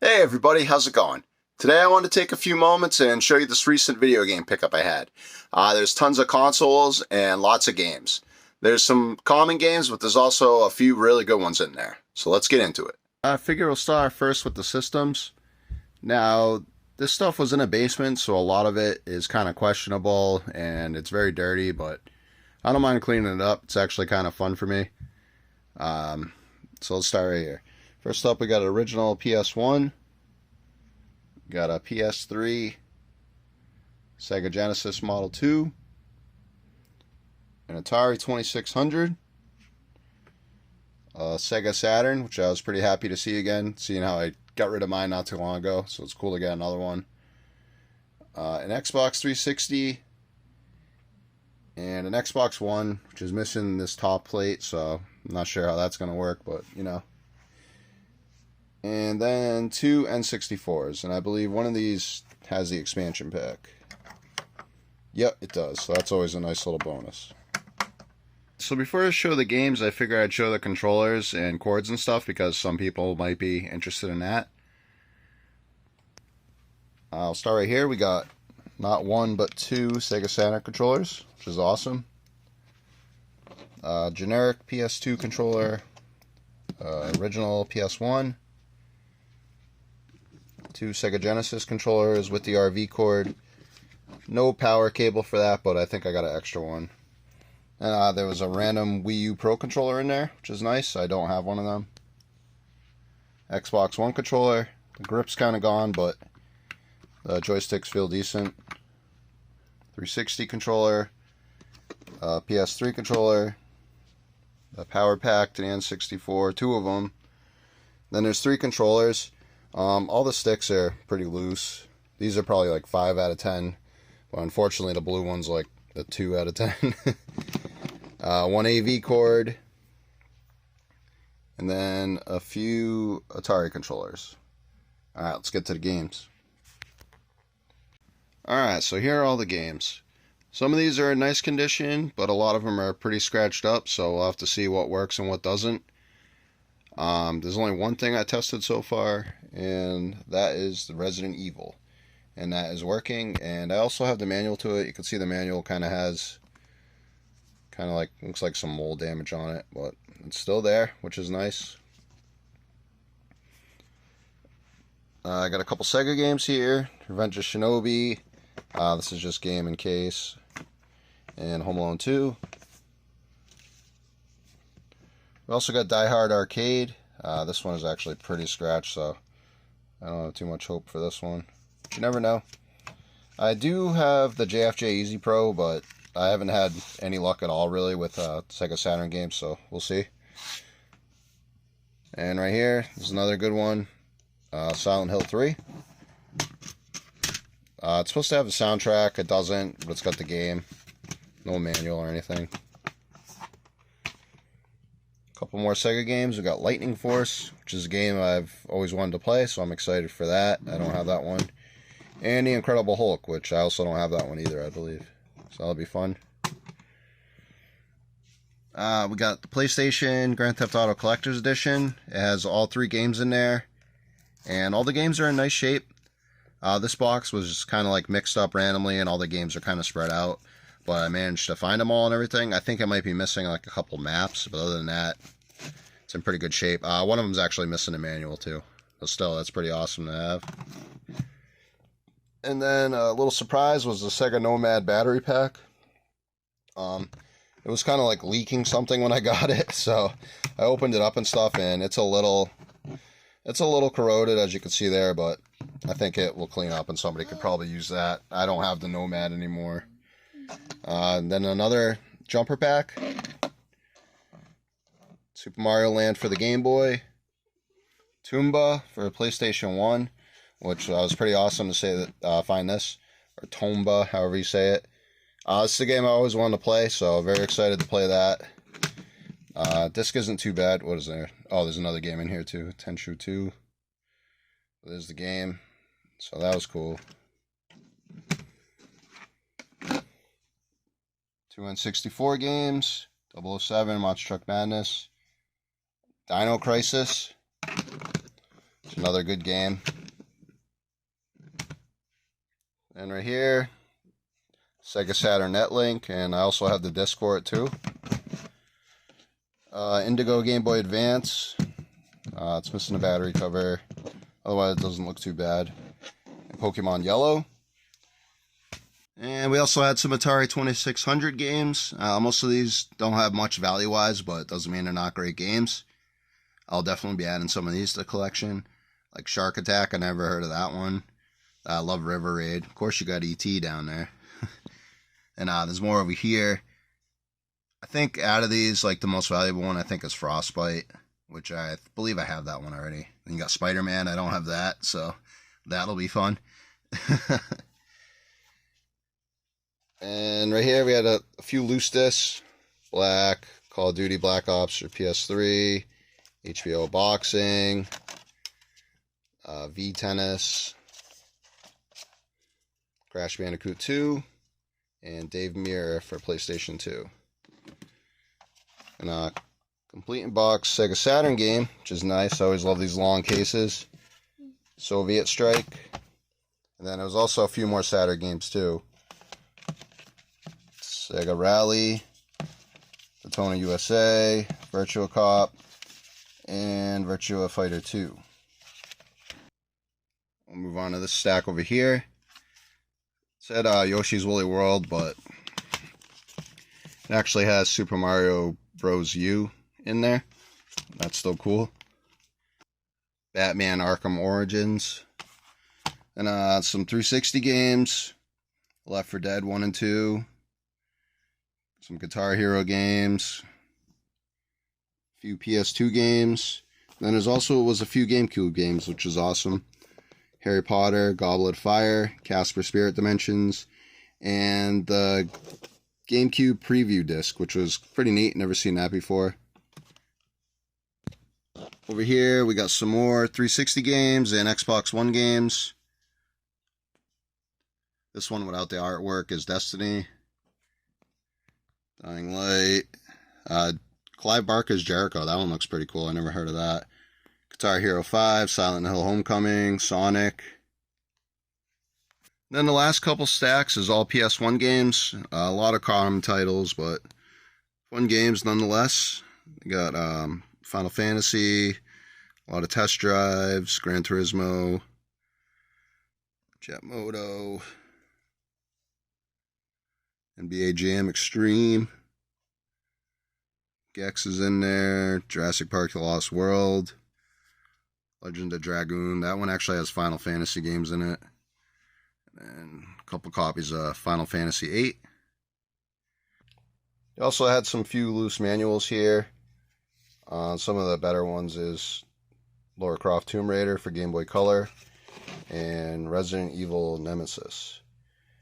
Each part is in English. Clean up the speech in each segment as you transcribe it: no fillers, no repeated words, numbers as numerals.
Hey everybody, how's it going? Today I want to take a few moments and show you this recent video game pickup I had. There's tons of consoles and lots of games. There's some common games, but there's also a few really good ones in there. So let's get into it. I figure we'll start first with the systems. Now, this stuff was in a basement, so a lot of it is kind of questionable and it's very dirty, but I don't mind cleaning it up. It's actually kind of fun for me. So let's start right here. First up, we got an original PS1. Got a PS3, Sega Genesis Model 2, an Atari 2600, a Sega Saturn, which I was pretty happy to see again, seeing how I got rid of mine not too long ago, so it's cool to get another one. An Xbox 360, and an Xbox One, which is missing this top plate, so I'm not sure how that's going to work, but you know. And then two N64s, and I believe one of these has the expansion pack. Yep, it does, so that's always a nice little bonus. So before I show the games, I figured I'd show the controllers and cords and stuff, because some people might be interested in that. I'll start right here. We got not one, but two Sega Saturn controllers, which is awesome. Generic PS2 controller, original PS1. Two Sega Genesis controllers with the RV cord. No power cable for that, but I think I got an extra one. There was a random Wii U Pro controller in there, which is nice. I don't have one of them. Xbox One controller. The grip's kind of gone, but the joysticks feel decent. 360 controller. PS3 controller. The power pack to the N64, two of them. Then there's three controllers. All the sticks are pretty loose. These are probably like 5 out of 10. But unfortunately the blue one's like a 2 out of 10. One AV cord. And then a few Atari controllers. Alright, let's get to the games. Alright, so here are all the games. Some of these are in nice condition, but a lot of them are pretty scratched up, so we'll have to see what works and what doesn't. There's only one thing I tested so far, and that is the Resident Evil, and that is working. And I also have the manual to it. You can see the manual kind of has looks like some mold damage on it, but it's still there, which is nice. I got a couple Sega games here. Revenge of Shinobi, this is just game in case, and Home Alone 2. We also got Die Hard Arcade. This one is actually pretty scratched, so I don't have too much hope for this one. But you never know. I do have the JFJ Easy Pro, but I haven't had any luck at all really with Sega Saturn games, so we'll see. And right here is another good one, Silent Hill 3. It's supposed to have a soundtrack. It doesn't, but it's got the game. No manual or anything. Couple more Sega games. We got Lightning Force, which is a game I've always wanted to play, so I'm excited for that. I don't have that one. And The Incredible Hulk, which I also don't have that one either, I believe. So that'll be fun. We got the PlayStation Grand Theft Auto Collector's Edition. It has all 3 games in there, and all the games are in nice shape. This box was just kind of like mixed up randomly, and all the games are kind of spread out. But I managed to find them all and everything. I think I might be missing like a couple maps, but other than that, it's in pretty good shape. One of them's actually missing a manual too. But still, that's pretty awesome to have. And then a little surprise was the Sega Nomad battery pack. It was kind of like leaking something when I got it, so I opened it up and stuff, and it's a little corroded, as you can see there, but I think it will clean up, and somebody could probably use that. I don't have the Nomad anymore. And then another jumper pack. Super Mario Land for the Game Boy. Tomba for PlayStation 1, which was pretty awesome to say that find this. Or Tomba, however you say it. This is a game I always wanted to play, so very excited to play that. Disc isn't too bad. What is there? Oh, there's another game in here too. Tenchu 2. There's the game. So that was cool. 2 N64 games. 007, Monster Truck Madness. Dino Crisis. It's another good game. And right here, Sega Saturn Netlink, and I also have the disc for it too. Indigo Game Boy Advance. It's missing a battery cover. Otherwise, it doesn't look too bad. And Pokemon Yellow. And we also had some Atari 2600 games. Most of these don't have much value-wise, but it doesn't mean they're not great games. I'll definitely be adding some of these to the collection. Like Shark Attack, I never heard of that one. I love River Raid. Of course, you got E.T. down there. And there's more over here. I think out of these, like the most valuable one, I think is Frostbite, which I believe I have that one already. Then you got Spider-Man. I don't have that, so that'll be fun. And right here we had a few loose discs. Black, Call of Duty Black Ops for PS3, HBO Boxing, V-Tennis, Crash Bandicoot 2, and Dave Mirra for PlayStation 2. And complete in box Sega Saturn game, which is nice. I always love these long cases. Soviet Strike. And then there was also a few more Saturn games too. Sega Rally, Daytona USA, Virtua Cop, and Virtua Fighter 2. We'll move on to this stack over here. It said Yoshi's Woolly World, but it actually has Super Mario Bros. U in there. That's still cool. Batman Arkham Origins. And some 360 games. Left 4 Dead 1 and 2. Some Guitar Hero games. A few PS2 games. Then there's also was a few GameCube games, which is awesome. Harry Potter, Goblet of Fire, Casper Spirit Dimensions, and the GameCube preview disc, which was pretty neat. Never seen that before. Over here, we got some more 360 games and Xbox One games. This one without the artwork is Destiny. Dying Light. Clive Barker's Jericho. That one looks pretty cool. I never heard of that. Guitar Hero 5, Silent Hill Homecoming, Sonic. Then the last couple stacks is all PS1 games. A lot of common titles, but fun games nonetheless. We got Final Fantasy, a lot of Test Drives, Gran Turismo, Jet Moto, NBA Jam Extreme. Gex is in there, Jurassic Park The Lost World, Legend of Dragoon. That one actually has Final Fantasy games in it. And a couple copies of Final Fantasy 8. You also had some few loose manuals here. Some of the better ones is Lara Croft Tomb Raider for Game Boy Color and Resident Evil Nemesis.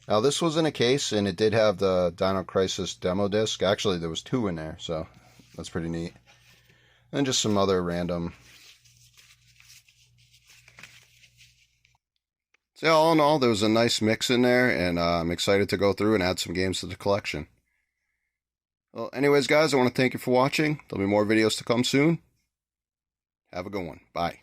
Now this was in a case and it did have the Dino Crisis demo disc. Actually there was 2 in there, so that's pretty neat. And just some other random. So all in all, there was a nice mix in there, and I'm excited to go through and add some games to the collection. Well, anyways, guys, I want to thank you for watching. There'll be more videos to come soon. Have a good one. Bye.